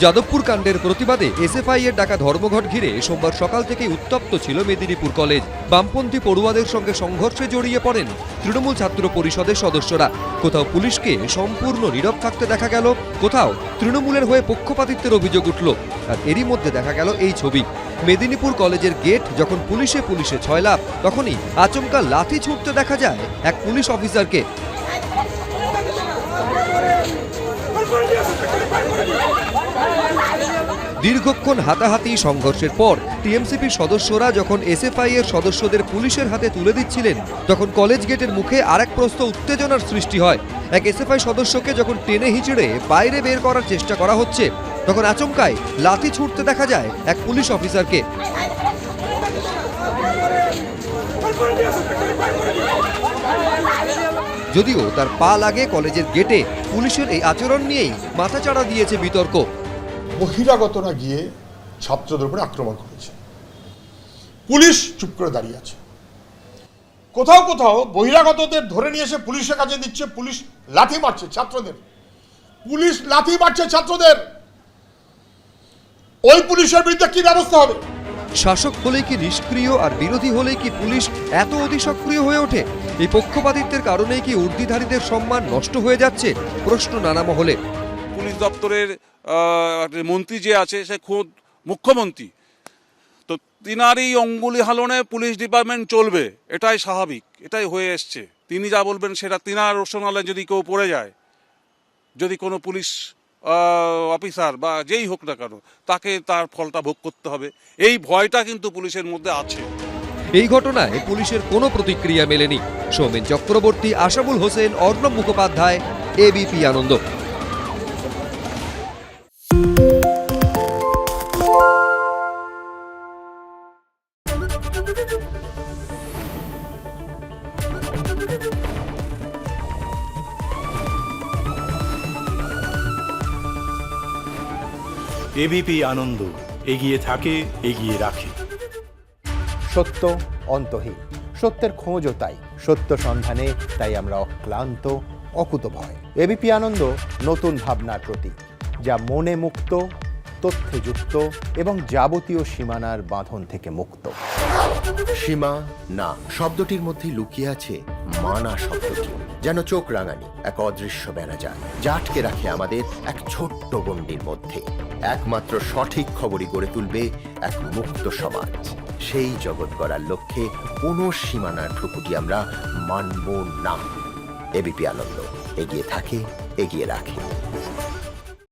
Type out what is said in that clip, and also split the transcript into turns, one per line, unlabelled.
যাদবপুর কাণ্ডের প্রতিবাদে এসএফআই এর ডাকা ধর্মঘট ঘিরে সোমবার সকাল থেকেই উত্তপ্ত ছিল মেদিনীপুর কলেজ। বামপন্থী পড়ুয়াদের সঙ্গে সংঘর্ষে জড়িয়ে পড়েন তৃণমূল ছাত্র পরিষদের সদস্যরা। কোথাও পুলিশকে সম্পূর্ণ নীরব থাকতে দেখা গেল, কোথাও তৃণমূলের হয়ে পক্ষপাতিত্বের অভিযোগ উঠল। আর এরই মধ্যে দেখা গেল এই ছবি। মেদিনীপুর কলেজের গেট যখন পুলিশে ছয়লাভ, তখনই আচমকা লাঠি ছুটতে দেখা যায় এক পুলিশ অফিসারকে। দীর্ঘক্ষণ হাতাহাতি সংঘর্ষের পর টিএমসিপির সদস্যরা যখন এসএফআই এর সদস্যদের পুলিশের হাতে তুলে দিচ্ছিলেন, তখন কলেজ গেটের মুখে আরেক প্রস্থ উত্তেজনার সৃষ্টি হয়। এক এসএফআই সদস্যকে যখন টেনে হিঁচড়ে বাইরে বের করার চেষ্টা করা হচ্ছে, তখন আচমকাই লাঠি ছুটতে দেখা যায় এক পুলিশ অফিসারকে। যদিও তার পা লাগে কলেজের গেটে, পুলিশের এই আচরণ নিয়েই মাথাচাড়া দিয়েছে বিতর্ক।
বহিরাগতরা গিয়ে ছাত্রদের উপরে আক্রমণ করেছে, পুলিশ চুপ করে দাঁড়িয়ে আছে। কোথাও কোথাও বহিরাগতদের ধরে নিয়ে এসে পুলিশের কাছে দিচ্ছে, পুলিশ লাঠি মারছে ছাত্রদের, পুলিশ লাঠি মারছে ছাত্রদের। ওই পুলিশের বিরুদ্ধে কি ব্যবস্থা হবে?
শাসক হলেই কি নিষ্ক্রিয় আর বিরোধী হলেই কি পুলিশ এত অতি সক্রিয় হয়ে ওঠে? এই পক্ষপাতিত্বের কারণেই কি ঊর্ধ্বধারীদের সম্মান নষ্ট হয়ে যাচ্ছে? প্রশ্ন নানা মহলে।
পুলিশ দপ্তরের মন্ত্রী যে আছে সে খোদ মুখ্যমন্ত্রী, তো তিনারই অঙ্গুলি হালনে পুলিশ ডিপার্টমেন্ট চলবে, এটাই স্বাভাবিক, এটাই হয়ে এসছে। তিনি যা বলবেন সেটা তিনার রোশনালে যদি কেউ পড়ে যায়, যদি কোনো পুলিশ অফিসার বা যেই হোক না কেন, তাকে তার ফলটা ভোগ করতে হবে। এই ভয়টা কিন্তু পুলিশের মধ্যে আছে।
এই ঘটনায় পুলিশের কোনো প্রতিক্রিয়া মেলেনি। সৌমেন চক্রবর্তী, আশাবুল হোসেন, অর্ণব মুখোপাধ্যায়, এবিপি আনন্দ।
এবিপি আনন্দ, এগিয়ে থাকে, এগিয়ে রাখে।
সত্য অন্তহীন, সত্যের খোঁজও তাই, সত্য সন্ধানে তাই আমরা অক্লান্ত, অকুতভয়। এবিপি আনন্দ নতুন ভাবনার প্রতীক, যা মনে মুক্ত, তথ্যে যুক্ত এবং যাবতীয় সীমানার বাঁধন থেকে মুক্ত।
সীমা না শব্দটির মধ্যে লুকিয়ে আছে মানা শব্দটি, যেন চোখ রাঙানি এক অদৃশ্য বেড়াজাল, যা আটকে রাখে আমাদের এক ছোট্ট গণ্ডির মধ্যে। একমাত্র সঠিক খবরই গড়ে তুলবে এক মুক্ত সমাজ। সেই জগৎ গড়ার লক্ষ্যে কোনো সীমানার ঠুকুটি আমরা মানব না। এবিপি আনন্দ, এগিয়ে থাকে, এগিয়ে রাখে।